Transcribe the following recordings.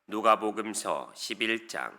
누가복음서 11장.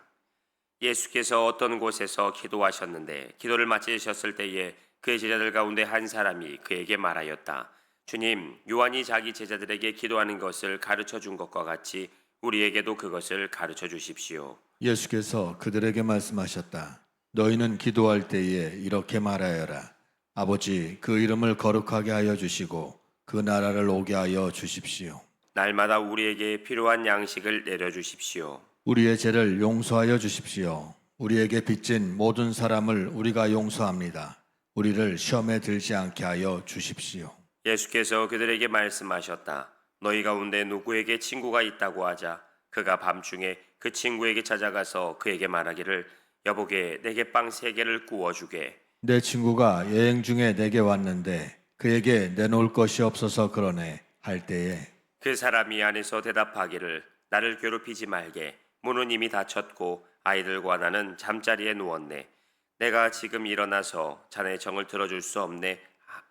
예수께서 어떤 곳에서 기도하셨는데 기도를 마치셨을 때에 그의 제자들 가운데 한 사람이 그에게 말하였다. 주님, 요한이 자기 제자들에게 기도하는 것을 가르쳐 준 것과 같이 우리에게도 그것을 가르쳐 주십시오. 예수께서 그들에게 말씀하셨다. 너희는 기도할 때에 이렇게 말하여라. 아버지, 그 이름을 거룩하게 하여 주시고 그 나라를 오게 하여 주십시오. 날마다 우리에게 필요한 양식을 내려 주십시오. 우리의 죄를 용서하여 주십시오. 우리에게 빚진 모든 사람을 우리가 용서합니다. 우리를 시험에 들지 않게 하여 주십시오. 예수께서 그들에게 말씀하셨다. 너희 가운데 누구에게 친구가 있다고 하자. 그가 밤중에 그 친구에게 찾아가서 그에게 말하기를 여보게 내게 빵 3개를 구워주게. 내 친구가 여행 중에 내게 왔는데 그에게 내놓을 것이 없어서 그러네 할 때에 그 사람이 안에서 대답하기를 나를 괴롭히지 말게. 문은 이미 닫혔고 아이들과 나는 잠자리에 누웠네. 내가 지금 일어나서 자네 정을 들어줄 수 없네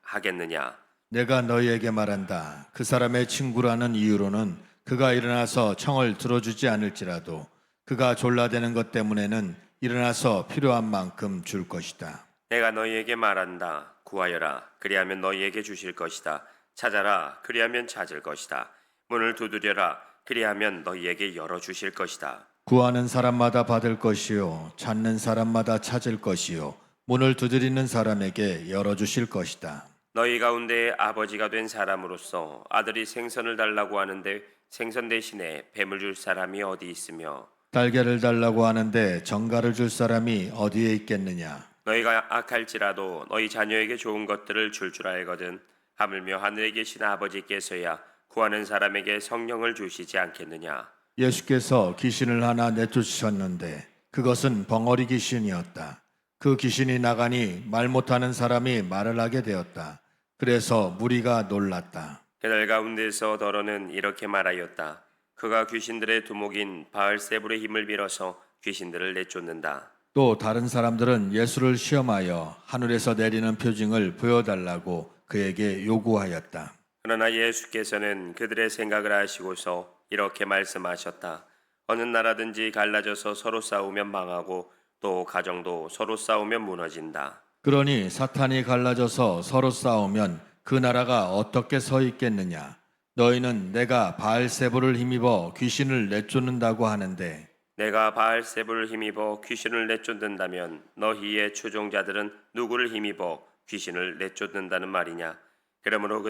하겠느냐. 내가 너희에게 말한다. 그 사람의 친구라는 이유로는 그가 일어나서 청을 들어주지 않을지라도 그가 졸라대는 것 때문에는 일어나서 필요한 만큼 줄 것이다. 내가 너희에게 말한다. 구하여라. 그리하면 너희에게 주실 것이다. 찾아라. 그리하면 찾을 것이다. 문을 두드려라. 그리하면 너희에게 열어주실 것이다. 구하는 사람마다 받을 것이요 찾는 사람마다 찾을 것이요 문을 두드리는 사람에게 열어주실 것이다. 너희 가운데 아버지가 된 사람으로서 아들이 생선을 달라고 하는데 생선 대신에 뱀을 줄 사람이 어디 있으며 달걀을 달라고 하는데 정갈을 줄 사람이 어디에 있겠느냐. 너희가 악할지라도 너희 자녀에게 좋은 것들을 줄 알거든. 하물며 하늘에 계신 아버지께서야 구하는 사람에게 성령을 주시지 않겠느냐. 예수께서 귀신을 하나 내쫓으셨는데 그것은 벙어리 귀신이었다. 그 귀신이 나가니 말 못하는 사람이 말을 하게 되었다. 그래서 무리가 놀랐다. 그들 가운데서 더러는 이렇게 말하였다. 그가 귀신들의 두목인 바알세불의 힘을 빌어서 귀신들을 내쫓는다. 또 다른 사람들은 예수를 시험하여 하늘에서 내리는 표징을 보여달라고 그에게 요구하였다. 그러나 예수께서는 그들의 생각을 아시고서 이렇게 말씀하셨다. 어느 나라든지 갈라져서 서로 싸우면 망하고 또 가정도 서로 싸우면 무너진다. 그러니 사탄이 갈라져서 서로 싸우면 그 나라가 어떻게 서 있겠느냐. 너희는 내가 바알세불을 힘입어 귀신을 내쫓는다고 하는데 내가 바알세불을 힘입어 귀신을 내쫓는다면 너희의 추종자들은 누구를 힘입어 귀신을 내쫓는다는 말이냐. 그러므로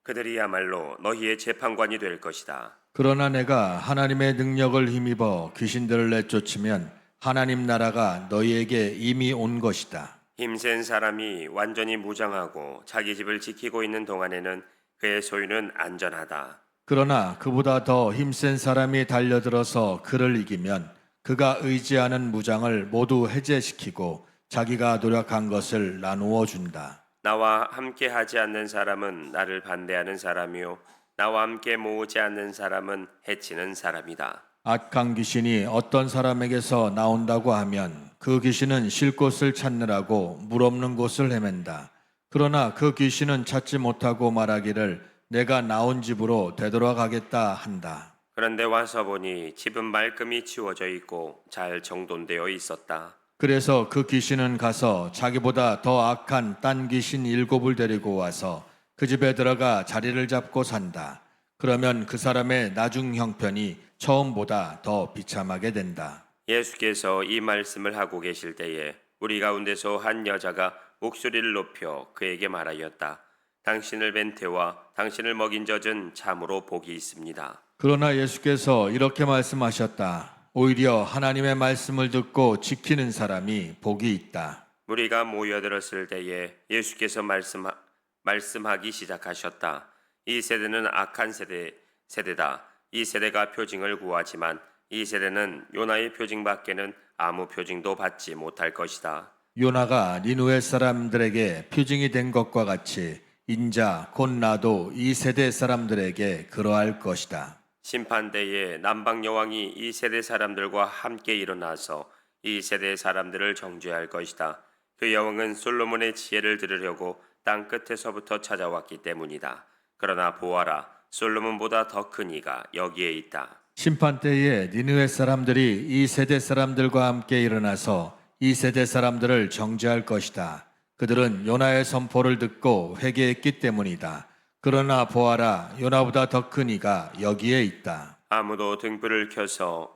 그들이야말로 너희의 재판관이 될 것이다. 그러나 내가 하나님의 능력을 힘입어 귀신들을 내쫓으면 하나님 나라가 너희에게 이미 온 것이다. 힘센 사람이 완전히 무장하고 자기 집을 지키고 있는 동안에는 그의 소유는 안전하다. 그러나 그보다 더 힘센 사람이 달려들어서 그를 이기면 그가 의지하는 무장을 모두 해제시키고 자기가 노력한 것을 나누어 준다. 나와 함께 하지 않는 사람은 나를 반대하는 사람이요 나와 함께 모으지 않는 사람은 해치는 사람이다. 악한 귀신이 어떤 사람에게서 나온다고 하면 그 귀신은 쉴 곳을 찾느라고 물 없는 곳을 헤맨다. 그러나 그 귀신은 찾지 못하고 말하기를 내가 나온 집으로 되돌아가겠다 한다. 그런데 와서 보니 집은 말끔히 치워져 있고 잘 정돈되어 있었다. 그래서 그 귀신은 가서 자기보다 더 악한 딴 귀신 7을 데리고 와서 그 집에 들어가 자리를 잡고 산다. 그러면 그 사람의 나중 형편이 처음보다 더 비참하게 된다. 예수께서 이 말씀을 하고 계실 때에 우리 가운데서 한 여자가 목소리를 높여 그에게 말하였다. 당신을 뵌 태와 당신을 먹인 젖은 참으로 복이 있습니다. 그러나 예수께서 이렇게 말씀하셨다. 오히려 하나님의 말씀을 듣고 지키는 사람이 복이 있다. 무리가 모여들었을 때에 예수께서 말씀하기 시작하셨다. 이 세대는 악한 세대다. 이 세대가 표징을 구하지만 이 세대는 요나의 표징밖에는 아무 표징도 받지 못할 것이다. 요나가 니누의 사람들에게 표징이 된 것과 같이 인자 곧 나도 이 세대 사람들에게 그러할 것이다. 심판대에 남방 여왕이 이 세대 사람들과 함께 일어나서 이 세대 사람들을 정죄할 것이다. 그 여왕은 솔로몬의 지혜를 들으려고 땅 끝에서부터 찾아왔기 때문이다. 그러나 보아라, 솔로몬보다 더 큰 이가 여기에 있다. 심판 때에 니느웨 사람들이 이 세대 사람들과 함께 일어나서 이 세대 사람들을 정죄할 것이다. 그들은 요나의 선포를 듣고 회개했기 때문이다. 그러나 보아라, 요나보다 더 큰 이가 여기에 있다. 아무도 등불을 켜서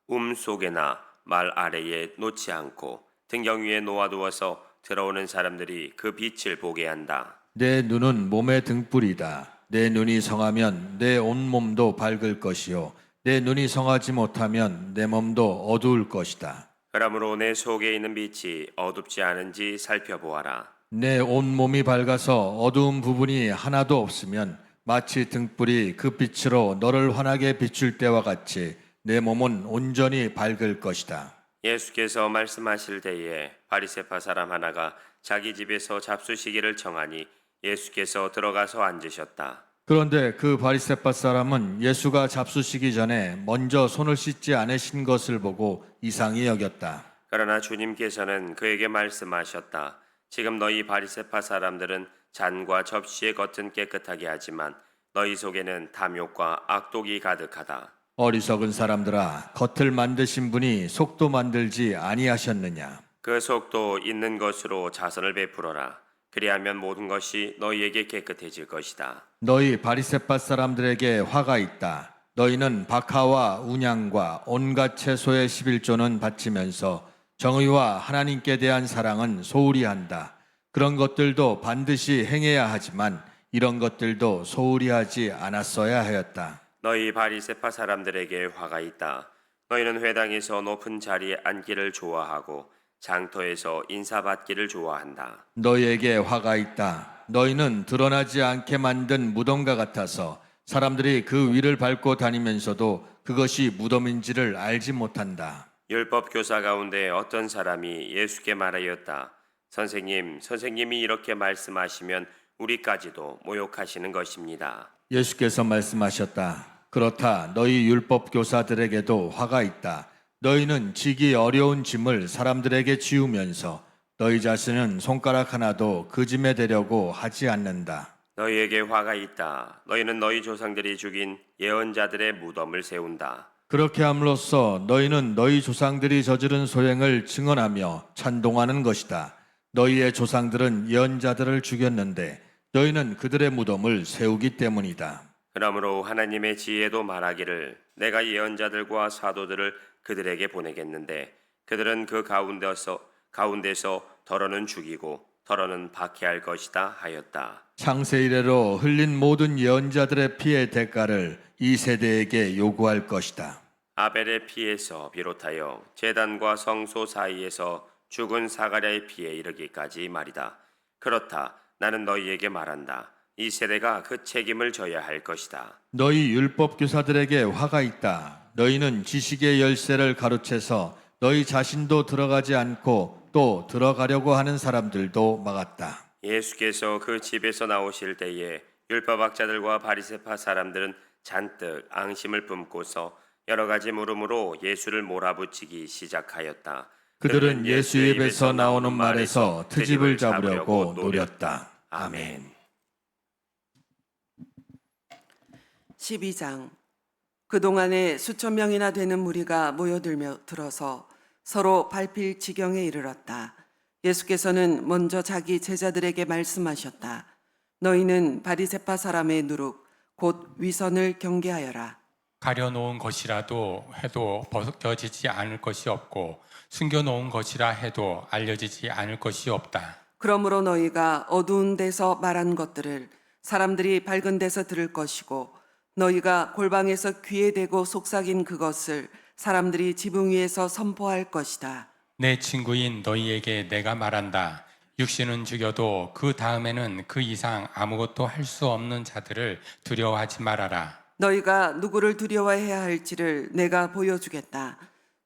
움속에나 말 아래에 놓지 않고 등경 위에 놓아두어서 들어오는 사람들이 그 빛을 보게 한다. 내 눈은 몸의 등불이다. 내 눈이 성하면 내 온몸도 밝을 것이요. 내 눈이 성하지 못하면 내 몸도 어두울 것이다. 그러므로 내 속에 있는 빛이 어둡지 않은지 살펴보아라. 내 온몸이 밝아서 어두운 부분이 하나도 없으면 마치 등불이 그 빛으로 너를 환하게 비출 때와 같이 내 몸은 온전히 밝을 것이다. 예수께서 말씀하실 때에 바리새파 사람 하나가 자기 집에서 잡수시기를 청하니 예수께서 들어가서 앉으셨다. 그런데 그 바리새파 사람은 예수가 잡수시기 전에 먼저 손을 씻지 않으신 것을 보고 이상히 여겼다. 그러나 주님께서는 그에게 말씀하셨다. 지금 너희 바리새파 사람들은 잔과 접시의 겉은 깨끗하게 하지만 너희 속에는 탐욕과 악독이 가득하다. 어리석은 사람들아, 겉을 만드신 분이 속도 만들지 아니하셨느냐? 그 속도 있는 것으로 자선을 베풀어라. 그리하면 모든 것이 너희에게 깨끗해질 것이다. 너희 바리새파 사람들에게 화가 있다. 너희는 박하와 운양과 온갖 채소의 11조는 바치면서 정의와 하나님께 대한 사랑은 소홀히 한다. 그런 것들도 반드시 행해야 하지만 이런 것들도 소홀히 하지 않았어야 하였다. 너희 바리새파 사람들에게 화가 있다. 너희는 회당에서 높은 자리에 앉기를 좋아하고 장터에서 인사받기를 좋아한다. 너희에게 화가 있다. 너희는 드러나지 않게 만든 무덤과 같아서 사람들이 그 위를 밟고 다니면서도 그것이 무덤인지를 알지 못한다. 율법 교사 가운데 어떤 사람이 예수께 말하였다. 선생님이 이렇게 말씀하시면 우리까지도 모욕하시는 것입니다. 예수께서 말씀하셨다. 그렇다. 너희 율법 교사들에게도 화가 있다. 너희는 지기 어려운 짐을 사람들에게 지우면서 너희 자신은 손가락 하나도 그 짐에 대려고 하지 않는다. 너희에게 화가 있다. 너희는 너희 조상들이 죽인 예언자들의 무덤을 세운다. 그렇게 함으로써 너희는 너희 조상들이 저지른 소행을 증언하며 찬동하는 것이다. 너희의 조상들은 예언자들을 죽였는데 너희는 그들의 무덤을 세우기 때문이다. 그러므로 하나님의 지혜도 말하기를 내가 예언자들과 사도들을 그들에게 보내겠는데 그들은 그 가운데서 더러는 죽이고 더러는 박해할 것이다 하였다. 창세 이래로 흘린 모든 예언자들의 피의 대가를 이 세대에게 요구할 것이다. 아벨의 피에서 비롯하여 제단과 성소 사이에서 죽은 사가랴의 피에 이르기까지 말이다. 그렇다. 나는 너희에게 말한다. 이 세대가 그 책임을 져야 할 것이다. 너희 율법 교사들에게 화가 있다. 너희는 지식의 열쇠를 가로채서 너희 자신도 들어가지 않고 또 들어가려고 하는 사람들도 막았다. 예수께서 그 집에서 나오실 때에 율법학자들과 바리새파 사람들은 잔뜩 앙심을 뿜고서 여러 가지 물음으로 예수를 몰아붙이기 시작하였다. 그들은 예수의 입에서 나오는 말에서 트집을 잡으려고 노렸다. 아멘. 12장. 그동안에 수천 명이나 되는 무리가 들어서 서로 밟힐 지경에 이르렀다. 예수께서는 먼저 자기 제자들에게 말씀하셨다. 너희는 바리새파 사람의 누룩 곧 위선을 경계하여라. 가려놓은 것이라도 해도 벗겨지지 않을 것이 없고 숨겨놓은 것이라 해도 알려지지 않을 것이 없다. 그러므로 너희가 어두운 데서 말한 것들을 사람들이 밝은 데서 들을 것이고 너희가 골방에서 귀에 대고 속삭인 그것을 사람들이 지붕 위에서 선포할 것이다. 내 친구인 너희에게 내가 말한다. 육신은 죽여도 그 다음에는 그 이상 아무것도 할 수 없는 자들을 두려워하지 말아라. 너희가 누구를 두려워해야 할지를 내가 보여주겠다.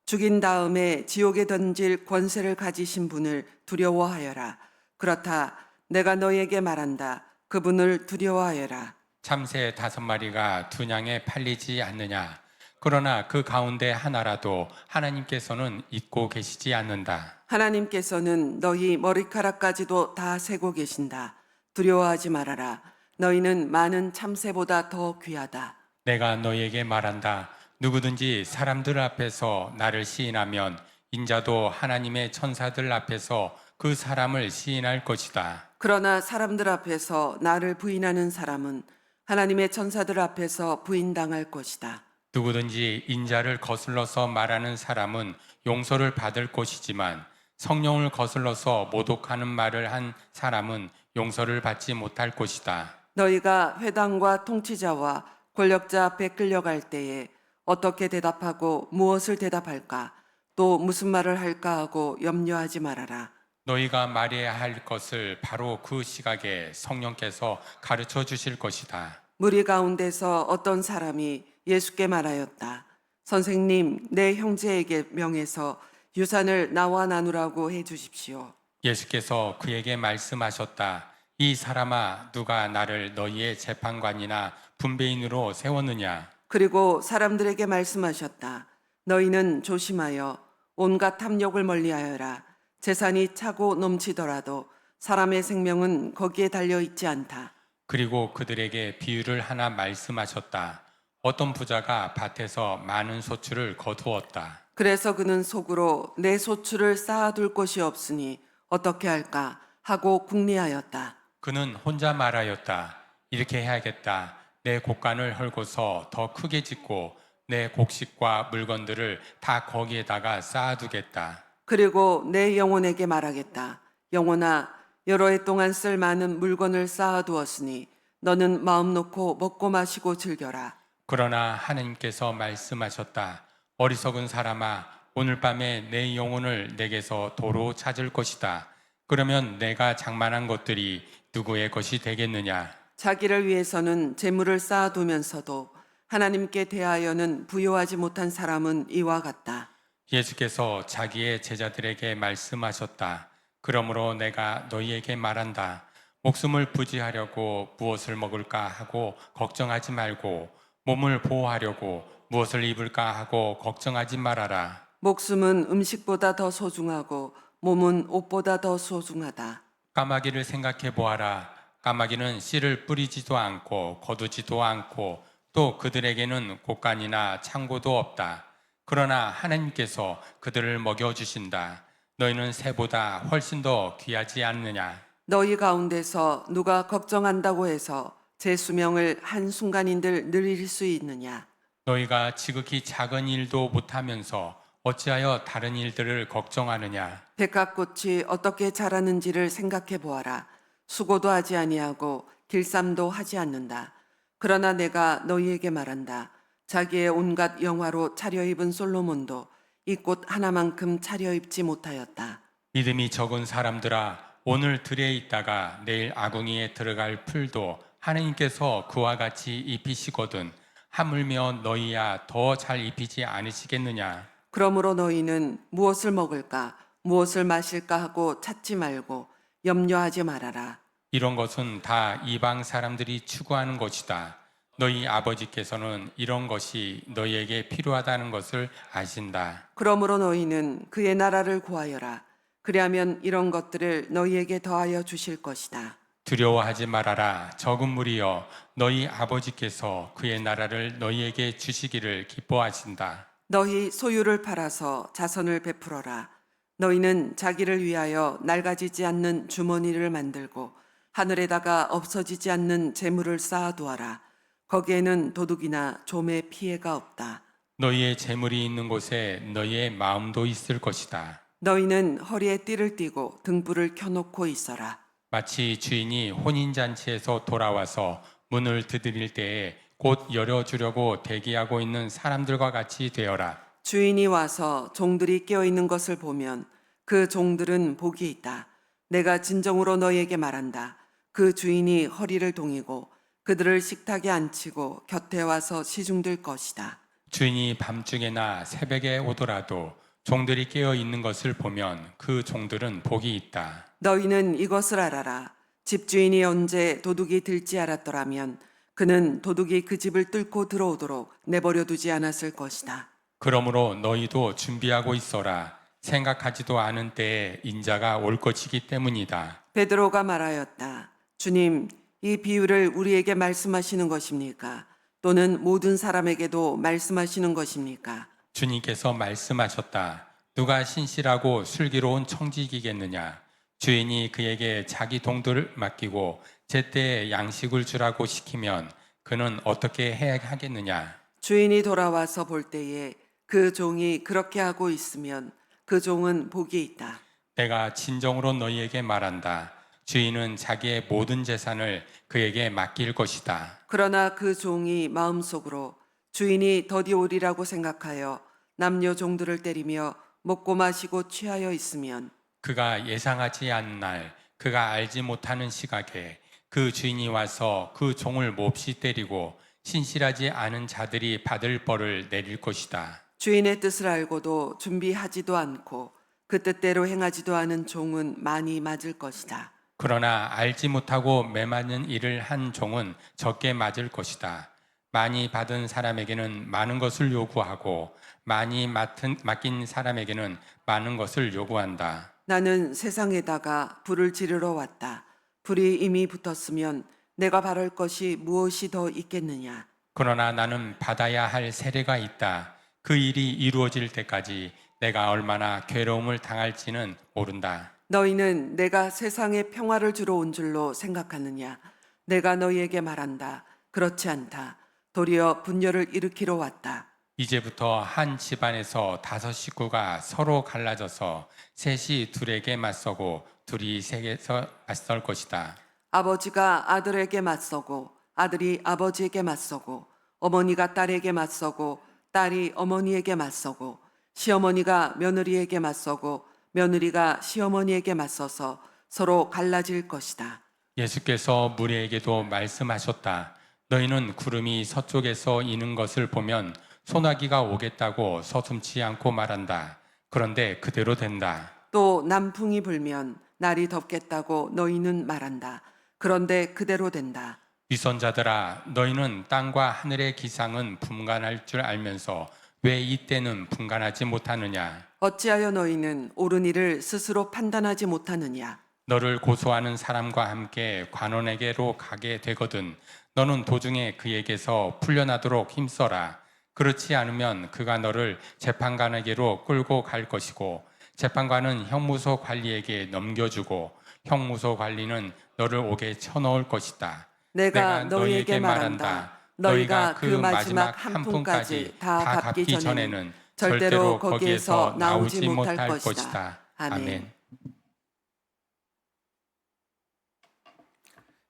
죽인 다음에 지옥에 던질 권세를 가지신 분을 두려워하여라. 그렇다. 내가 너희에게 말한다. 그분을 두려워하여라. 참새 5마리가 2냥에 팔리지 않느냐. 그러나 그 가운데 하나라도 하나님께서는 잊고 계시지 않는다. 하나님께서는 너희 머리카락까지도 다 세고 계신다. 두려워하지 말아라. 너희는 많은 참새보다 더 귀하다. 내가 너희에게 말한다. 누구든지 사람들 앞에서 나를 시인하면 인자도 하나님의 천사들 앞에서 그 사람을 시인할 것이다. 그러나 사람들 앞에서 나를 부인하는 사람은 하나님의 천사들 앞에서 부인당할 것이다. 누구든지 인자를 거슬러서 말하는 사람은 용서를 받을 것이지만 성령을 거슬러서 모독하는 말을 한 사람은 용서를 받지 못할 것이다. 너희가 회당과 통치자와 권력자 앞에 끌려갈 때에 어떻게 대답하고 무엇을 대답할까? 또 무슨 말을 할까 하고 염려하지 말아라. 너희가 말해야 할 것을 바로 그 시각에 성령께서 가르쳐 주실 것이다. 무리 가운데서 어떤 사람이 예수께 말하였다. 선생님, 내 형제에게 명해서 유산을 나와 나누라고 해 주십시오. 예수께서 그에게 말씀하셨다. 이 사람아, 누가 나를 너희의 재판관이나 분배인으로 세웠느냐? 그리고 사람들에게 말씀하셨다. 너희는 조심하여 온갖 탐욕을 멀리하여라. 재산이 차고 넘치더라도 사람의 생명은 거기에 달려 있지 않다. 그리고 그들에게 비유를 하나 말씀하셨다. 어떤 부자가 밭에서 많은 소출을 거두었다. 그래서 그는 속으로 내 소출을 쌓아둘 곳이 없으니 어떻게 할까 하고 궁리하였다. 그는 혼자 말하였다. 이렇게 해야겠다. 내 곡간을 헐고서 더 크게 짓고 내 곡식과 물건들을 다 거기에다가 쌓아두겠다. 그리고 내 영혼에게 말하겠다. 영혼아, 여러 해 동안 쓸 많은 물건을 쌓아두었으니 너는 마음 놓고 먹고 마시고 즐겨라. 그러나 하나님께서 말씀하셨다. 어리석은 사람아, 오늘 밤에 내 영혼을 내게서 도로 찾을 것이다. 그러면 내가 장만한 것들이 누구의 것이 되겠느냐? 자기를 위해서는 재물을 쌓아두면서도 하나님께 대하여는 부요하지 못한 사람은 이와 같다. 예수께서 자기의 제자들에게 말씀하셨다. 그러므로 내가 너희에게 말한다. 목숨을 부지하려고 무엇을 먹을까 하고 걱정하지 말고 몸을 보호하려고 무엇을 입을까 하고 걱정하지 말아라. 목숨은 음식보다 더 소중하고 몸은 옷보다 더 소중하다. 까마귀를 생각해 보아라. 까마귀는 씨를 뿌리지도 않고 거두지도 않고 또 그들에게는 곡간이나 창고도 없다. 그러나 하나님께서 그들을 먹여주신다. 너희는 새보다 훨씬 더 귀하지 않느냐? 너희 가운데서 누가 걱정한다고 해서 제 수명을 한순간인들 늘릴 수 있느냐? 너희가 지극히 작은 일도 못하면서 어찌하여 다른 일들을 걱정하느냐? 백합꽃이 어떻게 자라는지를 생각해 보아라. 수고도 하지 아니하고 길쌈도 하지 않는다. 그러나 내가 너희에게 말한다. 자기의 온갖 영화로 차려입은 솔로몬도 이 꽃 하나만큼 차려입지 못하였다. 믿음이 적은 사람들아, 오늘 들에 있다가 내일 아궁이에 들어갈 풀도 하나님께서 그와 같이 입히시거든 하물며 너희야 더 잘 입히지 않으시겠느냐? 그러므로 너희는 무엇을 먹을까, 무엇을 마실까 하고 찾지 말고 염려하지 말아라. 이런 것은 다 이방 사람들이 추구하는 것이다. 너희 아버지께서는 이런 것이 너희에게 필요하다는 것을 아신다. 그러므로 너희는 그의 나라를 구하여라. 그리하면 이런 것들을 너희에게 더하여 주실 것이다. 두려워하지 말아라. 적은 무리여, 너희 아버지께서 그의 나라를 너희에게 주시기를 기뻐하신다. 너희 소유를 팔아서 자선을 베풀어라. 너희는 자기를 위하여 낡아지지 않는 주머니를 만들고 하늘에다가 없어지지 않는 재물을 쌓아두어라. 거기에는 도둑이나 좀의 피해가 없다. 너희의 재물이 있는 곳에 너희의 마음도 있을 것이다. 너희는 허리에 띠를 띠고 등불을 켜놓고 있어라. 마치 주인이 혼인잔치에서 돌아와서 문을 두드릴 때에 곧 열어주려고 대기하고 있는 사람들과 같이 되어라. 주인이 와서 종들이 깨어있는 것을 보면 그 종들은 복이 있다. 내가 진정으로 너희에게 말한다. 그 주인이 허리를 동이고 그들을 식탁에 앉히고 곁에 와서 시중들 것이다. 주인이 밤중에나 새벽에 오더라도 종들이 깨어 있는 것을 보면 그 종들은 복이 있다. 너희는 이것을 알아라. 집주인이 언제 도둑이 들지 알았더라면 그는 도둑이 그 집을 뚫고 들어오도록 내버려 두지 않았을 것이다. 그러므로 너희도 준비하고 있어라. 생각하지도 않은 때에 인자가 올 것이기 때문이다. 베드로가 말하였다. 주님, 이 비유를 우리에게 말씀하시는 것입니까? 또는 모든 사람에게도 말씀하시는 것입니까? 주님께서 말씀하셨다. 누가 신실하고 슬기로운 청지기겠느냐? 주인이 그에게 자기 동들을 맡기고 제때에 양식을 주라고 시키면 그는 어떻게 해야 하겠느냐? 주인이 돌아와서 볼 때에 그 종이 그렇게 하고 있으면 그 종은 복이 있다. 내가 진정으로 너희에게 말한다. 주인은 자기의 모든 재산을 그에게 맡길 것이다. 그러나 그 종이 마음속으로 주인이 더디 오리라고 생각하여 남녀 종들을 때리며 먹고 마시고 취하여 있으면 그가 예상하지 않은 날, 그가 알지 못하는 시각에 그 주인이 와서 그 종을 몹시 때리고 신실하지 않은 자들이 받을 벌을 내릴 것이다. 주인의 뜻을 알고도 준비하지도 않고 그 뜻대로 행하지도 않은 종은 많이 맞을 것이다. 그러나 알지 못하고 매맞는 일을 한 종은 적게 맞을 것이다. 많이 받은 사람에게는 많은 것을 요구하고 많이 맡긴 사람에게는 많은 것을 요구한다. 나는 세상에다가 불을 지르러 왔다. 불이 이미 붙었으면 내가 바랄 것이 무엇이 더 있겠느냐? 그러나 나는 받아야 할 세례가 있다. 그 일이 이루어질 때까지 내가 얼마나 괴로움을 당할지는 모른다. 너희는 내가 세상에 평화를 주러 온 줄로 생각하느냐? 내가 너희에게 말한다. 그렇지 않다. 도리어 분열을 일으키러 왔다. 이제부터 한 집안에서 5 식구가 서로 갈라져서 셋이 둘에게 맞서고 둘이 셋에서 맞설 것이다. 아버지가 아들에게 맞서고 아들이 아버지에게 맞서고 어머니가 딸에게 맞서고 딸이 어머니에게 맞서고 시어머니가 며느리에게 맞서고 며느리가 시어머니에게 맞서서 서로 갈라질 것이다. 예수께서 무리에게도 말씀하셨다. 너희는 구름이 서쪽에서 이는 것을 보면 소나기가 오겠다고 서슴지 않고 말한다. 그런데 그대로 된다. 또 남풍이 불면 날이 덥겠다고 너희는 말한다. 그런데 그대로 된다. 위선자들아, 너희는 땅과 하늘의 기상은 분간할 줄 알면서 왜 이때는 분간하지 못하느냐? 어찌하여 너희는 옳은 일을 스스로 판단하지 못하느냐? 너를 고소하는 사람과 함께 관원에게로 가게 되거든 너는 도중에 그에게서 풀려나도록 힘써라. 그렇지 않으면 그가 너를 재판관에게로 끌고 갈 것이고 재판관은 형무소 관리에게 넘겨주고 형무소 관리는 너를 옥에 쳐넣을 것이다. 내가 너희에게 말한다. 너희가 그 마지막 한 푼까지 다 갚기 전에는 절대로 거기에서 나오지 못할 것이다. 아멘.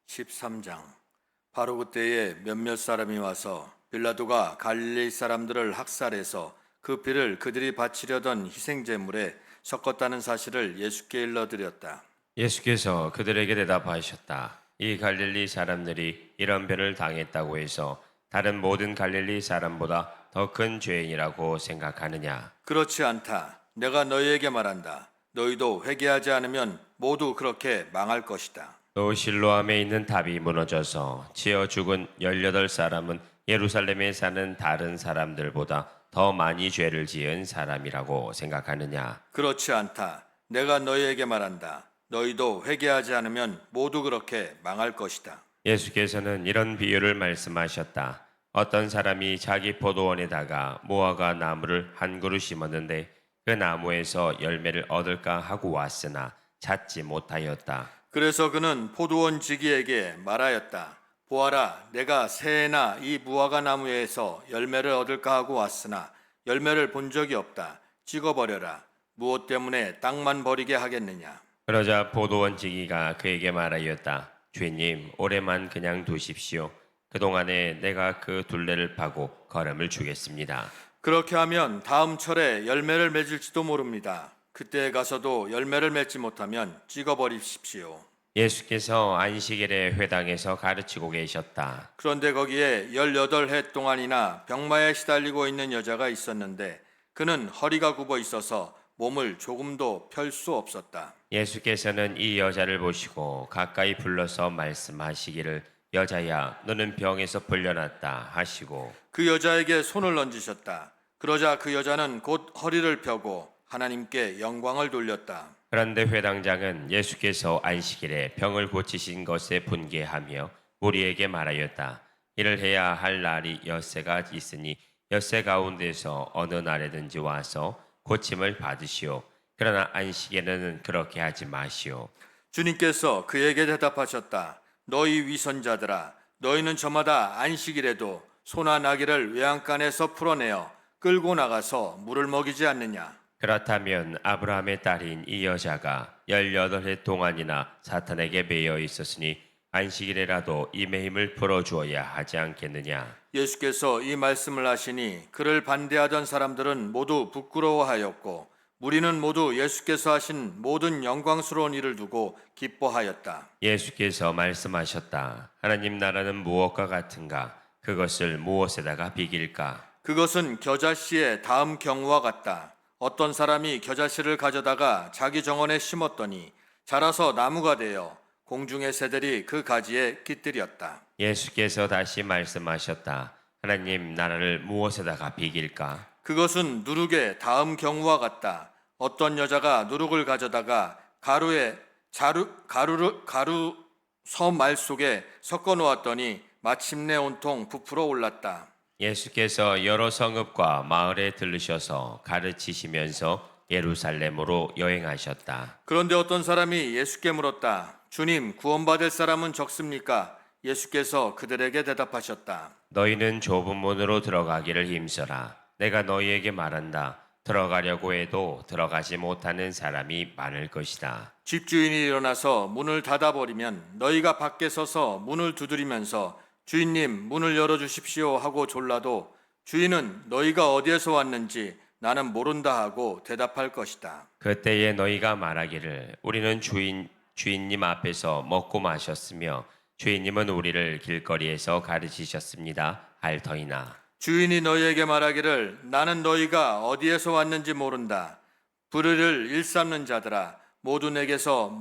13장. 바로 그때에 몇몇 사람이 와서 빌라도가 갈릴리 사람들을 학살해서 그 피를 그들이 바치려던 희생제물에 섞었다는 사실을 예수께 일러드렸다. 예수께서 그들에게 대답하셨다. 이 갈릴리 사람들이 이런 변을 당했다고 해서 다른 모든 갈릴리 사람보다 더 큰 죄인이라고 생각하느냐? 그렇지 않다. 내가 너희에게 말한다. 너희도 회개하지 않으면 모두 그렇게 망할 것이다. 또 실로암에 있는 탑이 무너져서 치어 죽은 18사람은 예루살렘에 사는 다른 사람들보다 더 많이 죄를 지은 사람이라고 생각하느냐? 그렇지 않다. 내가 너희에게 말한다. 너희도 회개하지 않으면 모두 그렇게 망할 것이다. 예수께서는 이런 비유를 말씀하셨다. 어떤 사람이 자기 포도원에다가 무화과 나무를 한 그루 심었는데 그 나무에서 열매를 얻을까 하고 왔으나 찾지 못하였다. 그래서 그는 포도원 지기에게 말하였다. 보아라, 내가 새해나 이 무화과 나무에서 열매를 얻을까 하고 왔으나 열매를 본 적이 없다. 찍어버려라. 무엇 때문에 땅만 버리게 하겠느냐? 그러자 포도원 지기가 그에게 말하였다. 주님, 올해만 그냥 두십시오. 그동안에 내가 그 둘레를 파고 거름을 주겠습니다. 그렇게 하면 다음 철에 열매를 맺을지도 모릅니다. 그때에 가서도 열매를 맺지 못하면 찍어버리십시오. 예수께서 안식일에 회당에서 가르치고 계셨다. 그런데 거기에 18해 동안이나 병마에 시달리고 있는 여자가 있었는데 그는 허리가 굽어 있어서 몸을 조금도 펼 수 없었다. 예수께서는 이 여자를 보시고 가까이 불러서 말씀하시기를 여자야, 너는 병에서 풀려났다 하시고 그 여자에게 손을 얹으셨다. 그러자 그 여자는 곧 허리를 펴고 하나님께 영광을 돌렸다. 그런데 회당장은 예수께서 안식일에 병을 고치신 것에 분개하며 무리에게 말하였다. 이를 해야 할 날이 엿새가 있으니 엿새 가운데서 어느 날에든지 와서 고침을 받으시오. 그러나 안식에는 그렇게 하지 마시오. 주님께서 그에게 대답하셨다. 너희 위선자들아, 너희는 저마다 안식일에도 소나 나귀를 외양간에서 풀어내어 끌고 나가서 물을 먹이지 않느냐? 그렇다면 아브라함의 딸인 이 여자가 18해 동안이나 사탄에게 매여 있었으니 안식일에라도 이 매임을 풀어주어야 하지 않겠느냐? 예수께서 이 말씀을 하시니 그를 반대하던 사람들은 모두 부끄러워하였고 무리는 모두 예수께서 하신 모든 영광스러운 일을 두고 기뻐하였다. 예수께서 말씀하셨다. 하나님 나라는 무엇과 같은가? 그것을 무엇에다가 비길까? 그것은 겨자씨의 다음 경우와 같다. 어떤 사람이 겨자씨를 가져다가 자기 정원에 심었더니 자라서 나무가 되어 공중의 새들이 그 가지에 깃들였다. 예수께서 다시 말씀하셨다. 하나님 나라를 무엇에다가 비길까? 그것은 누룩의 다음 경우와 같다. 어떤 여자가 누룩을 가져다가 가루 서말 속에 섞어 놓았더니 마침내 온통 부풀어 올랐다. 예수께서 여러 성읍과 마을에 들르셔서 가르치시면서 예루살렘으로 여행하셨다. 그런데 어떤 사람이 예수께 물었다. 주님, 구원받을 사람은 적습니까? 예수께서 그들에게 대답하셨다. 너희는 좁은 문으로 들어가기를 힘써라. 내가 너희에게 말한다. 들어가려고 해도 들어가지 못하는 사람이 많을 것이다. 집주인이 일어나서 문을 닫아버리면 너희가 밖에 서서 문을 두드리면서 주인님 문을 열어주십시오 하고 졸라도 주인은 너희가 어디에서 왔는지 나는 모른다 하고 대답할 것이다. 그때에 너희가 말하기를 우리는 주인님 앞에서 먹고 마셨으며 주인님은 우리를 길거리에서 가르치셨습니다. 할 터이나 주인이 너희에게 말하기를 나는 너희가 어디에서 왔는지 모른다. 불의를 일삼는 자들아 모두 내게서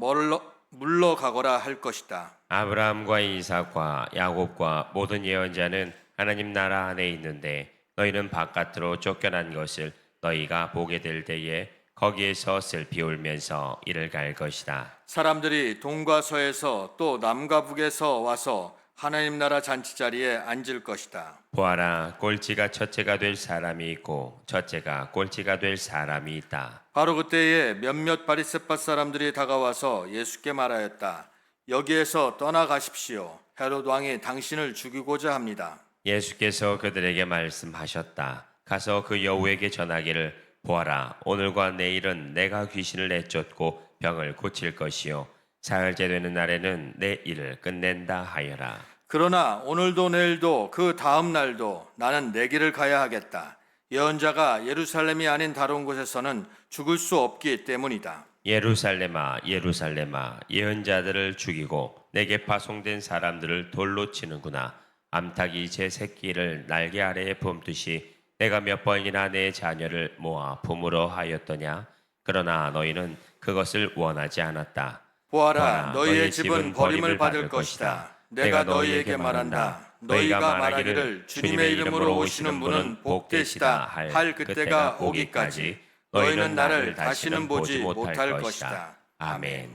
물러가거라 할 것이다. 아브라함과 이삭과 야곱과 모든 예언자는 하나님 나라 안에 있는데 너희는 바깥으로 쫓겨난 것을 너희가 보게 될 때에 거기에서 슬피 울면서 이를 갈 것이다. 사람들이 동과 서에서 또 남과 북에서 와서 하나님 나라 잔치 자리에 앉을 것이다. 보아라, 꼴찌가 첫째가 될 사람이 있고 첫째가 꼴찌가 될 사람이 있다. 바로 그때에 몇몇 바리새파 사람들이 다가와서 예수께 말하였다. 여기에서 떠나가십시오. 헤롯 왕이 당신을 죽이고자 합니다. 예수께서 그들에게 말씀하셨다. 가서 그 여우에게 전하기를 보아라, 오늘과 내일은 내가 귀신을 내쫓고 병을 고칠 것이요 사흘째 되는 날에는 내 일을 끝낸다 하여라. 그러나 오늘도 내일도 그 다음 날도 나는 내 길을 가야 하겠다. 예언자가 예루살렘이 아닌 다른 곳에서는 죽을 수 없기 때문이다. 예루살렘아, 예루살렘아, 예언자들을 죽이고 내게 파송된 사람들을 돌로 치는구나. 암탉이 제 새끼를 날개 아래에 품듯이 내가 몇 번이나 내 자녀를 모아 품으러 하였더냐? 그러나 너희는 그것을 원하지 않았다. 보아라, 너희의 집은 버림을 받을 것이다. 내가 너희에게 말한다. 너희가 말하기를 주님의 이름으로 오시는 분은 복되시다 할 그때가 오기까지 너희는 나를 다시는 보지 못할 것이다. 아멘.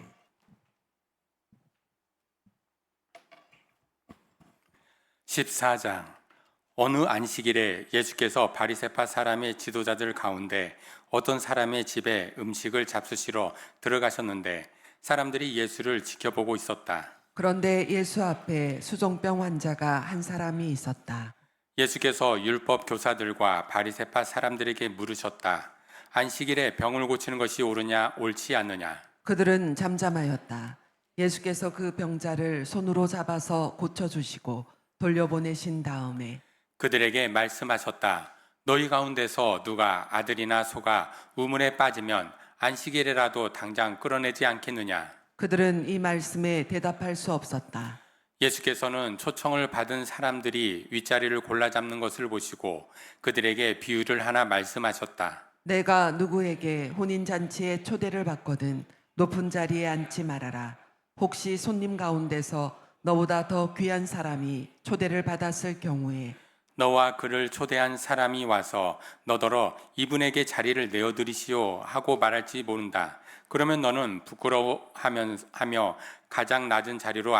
14장. 어느 안식일에 예수께서 바리새파 사람의 지도자들 가운데 어떤 사람의 집에 음식을 잡수시러 들어가셨는데 사람들이 예수를 지켜보고 있었다. 그런데 예수 앞에 수종병 환자가 한 사람이 있었다. 예수께서 율법 교사들과 바리새파 사람들에게 물으셨다. 안식일에 병을 고치는 것이 옳으냐 옳지 않느냐? 그들은 잠잠하였다. 예수께서 그 병자를 손으로 잡아서 고쳐주시고 돌려보내신 다음에 그들에게 말씀하셨다. 너희 가운데서 누가 아들이나 소가 우물에 빠지면 안식일에라도 당장 끌어내지 않겠느냐? 그들은 이 말씀에 대답할 수 없었다. 예수께서는 초청을 받은 사람들이 윗자리를 골라 잡는 것을 보시고 그들에게 비유를 하나 말씀하셨다. 내가 누구에게 혼인잔치에 초대를 받거든 높은 자리에 앉지 말아라. 혹시 손님 가운데서 너보다 더 귀한 사람이 초대를 받았을 경우에 너와 그를 초대한 사람이 와서 너더러 이분에게 자리를 내어드리시오 하고 말할지 모른다. 그러면 너는 부끄러워하며 가장 낮은 자리로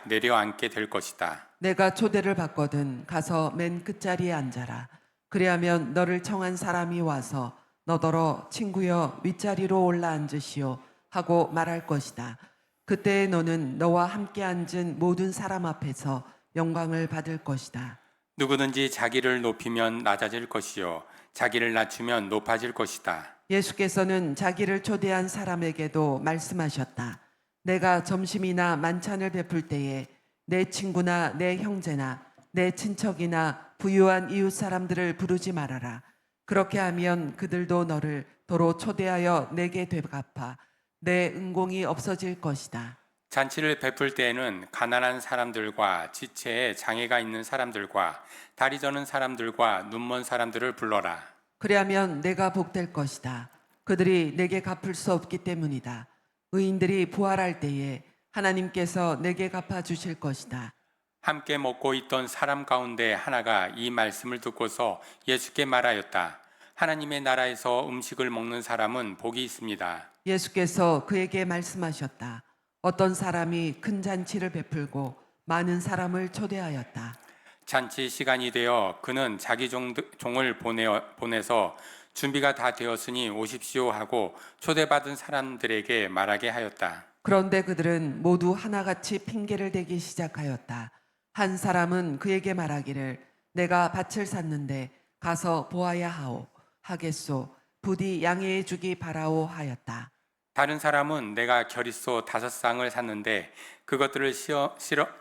내려앉게 될 것이다. 내가 초대를 받거든 가서 맨 끝자리에 앉아라. 그리하면 너를 청한 사람이 와서 너더러 친구여 윗자리로 올라 앉으시오 하고 말할 것이다. 그때 너는 너와 함께 앉은 모든 사람 앞에서 영광을 받을 것이다. 누구든지 자기를 높이면 낮아질 것이요 자기를 낮추면 높아질 것이다. 예수께서는 자기를 초대한 사람에게도 말씀하셨다. 내가 점심이나 만찬을 베풀 때에 내 친구나 내 형제나 내 친척이나 부유한 이웃 사람들을 부르지 말아라. 그렇게 하면 그들도 너를 도로 초대하여 내게 되갚아 내 은공이 없어질 것이다. 잔치를 베풀 때에는 가난한 사람들과 지체에 장애가 있는 사람들과 다리 저는 사람들과 눈먼 사람들을 불러라. 그리하면 내가 복될 것이다. 그들이 내게 갚을 수 없기 때문이다. 의인들이 부활할 때에 하나님께서 내게 갚아 주실 것이다. 함께 먹고 있던 사람 가운데 하나가 이 말씀을 듣고서 예수께 말하였다. 하나님의 나라에서 음식을 먹는 사람은 복이 있습니다. 예수께서 그에게 말씀하셨다. 어떤 사람이 큰 잔치를 베풀고 많은 사람을 초대하였다. 잔치 시간이 되어 그는 자기 종을 보내서 준비가 다 되었으니 오십시오 하고 초대받은 사람들에게 말하게 하였다. 그런데 그들은 모두 하나같이 핑계를 대기 시작하였다. 한 사람은 그에게 말하기를 내가 밭을 샀는데 가서 보아야 하오 하겠소. 부디 양해해 주기 바라오 하였다. 다른 사람은 내가 겨릿소 5쌍을 샀는데 그것들을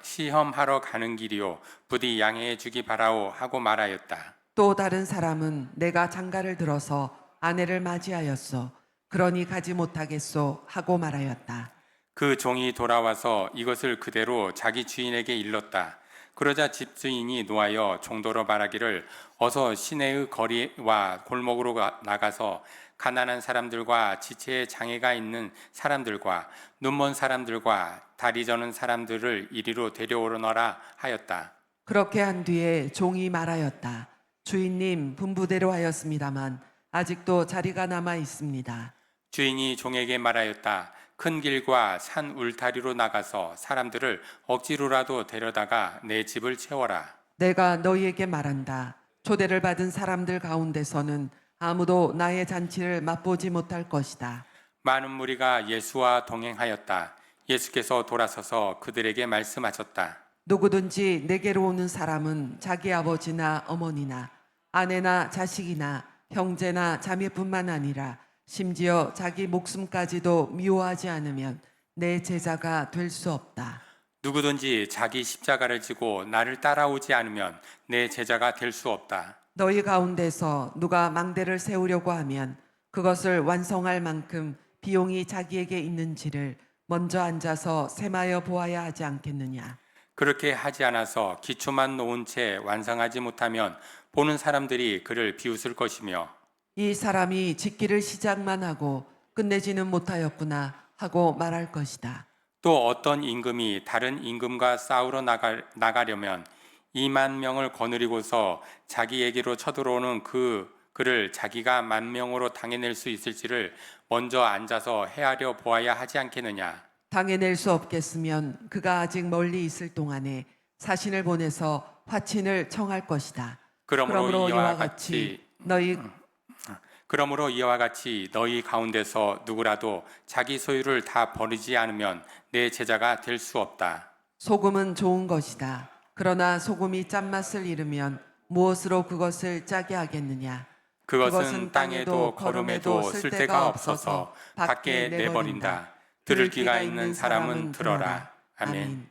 시험하러 가는 길이요 부디 양해해 주기 바라오 하고 말하였다. 또 다른 사람은 내가 장가를 들어서 아내를 맞이하였소. 그러니 가지 못하겠소 하고 말하였다. 그 종이 돌아와서 이것을 그대로 자기 주인에게 일렀다. 그러자 집주인이 노하여 종도로 말하기를 어서 시내의 거리와 골목으로 나가서 가난한 사람들과 지체에 장애가 있는 사람들과 눈먼 사람들과 다리 저는 사람들을 이리로 데려오너라 하였다. 그렇게 한 뒤에 종이 말하였다. 주인님 분부대로 하였습니다만 아직도 자리가 남아 있습니다. 주인이 종에게 말하였다. 큰 길과 산 울타리로 나가서 사람들을 억지로라도 데려다가 내 집을 채워라. 내가 너희에게 말한다. 초대를 받은 사람들 가운데서는 아무도 나의 잔치를 맛보지 못할 것이다. 많은 무리가 예수와 동행하였다. 예수께서 돌아서서 그들에게 말씀하셨다. 누구든지 내게로 오는 사람은 자기 아버지나 어머니나 아내나 자식이나 형제나 자매뿐만 아니라 심지어 자기 목숨까지도 미워하지 않으면 내 제자가 될 수 없다. 누구든지 자기 십자가를 지고 나를 따라오지 않으면 내 제자가 될 수 없다. 너희 가운데서 누가 망대를 세우려고 하면 그것을 완성할 만큼 비용이 자기에게 있는지를 먼저 앉아서 셈하여 보아야 하지 않겠느냐. 그렇게 하지 않아서 기초만 놓은 채 완성하지 못하면 보는 사람들이 그를 비웃을 것이며 이 사람이 짓기를 시작만 하고 끝내지는 못하였구나 하고 말할 것이다. 또 어떤 임금이 다른 임금과 싸우러 나가려면 2만 명을 거느리고서 자기에게로 쳐들어오는 그를 자기가 10,000명으로 당해낼 수 있을지를 먼저 앉아서 헤아려 보아야 하지 않겠느냐. 당해낼 수 없겠으면 그가 아직 멀리 있을 동안에 사신을 보내서 화친을 청할 것이다. 그러므로 이와 같이 너희 가운데서 누구라도 자기 소유를 다 버리지 않으면 내 제자가 될 수 없다. 소금은 좋은 것이다. 그러나 소금이 짠맛을 잃으면 무엇으로 그것을 짜게 하겠느냐. 그것은 땅에도 거름에도 쓸데가 없어서 밖에 내버린다. 들을 귀가 있는 사람은 들어라. 아멘.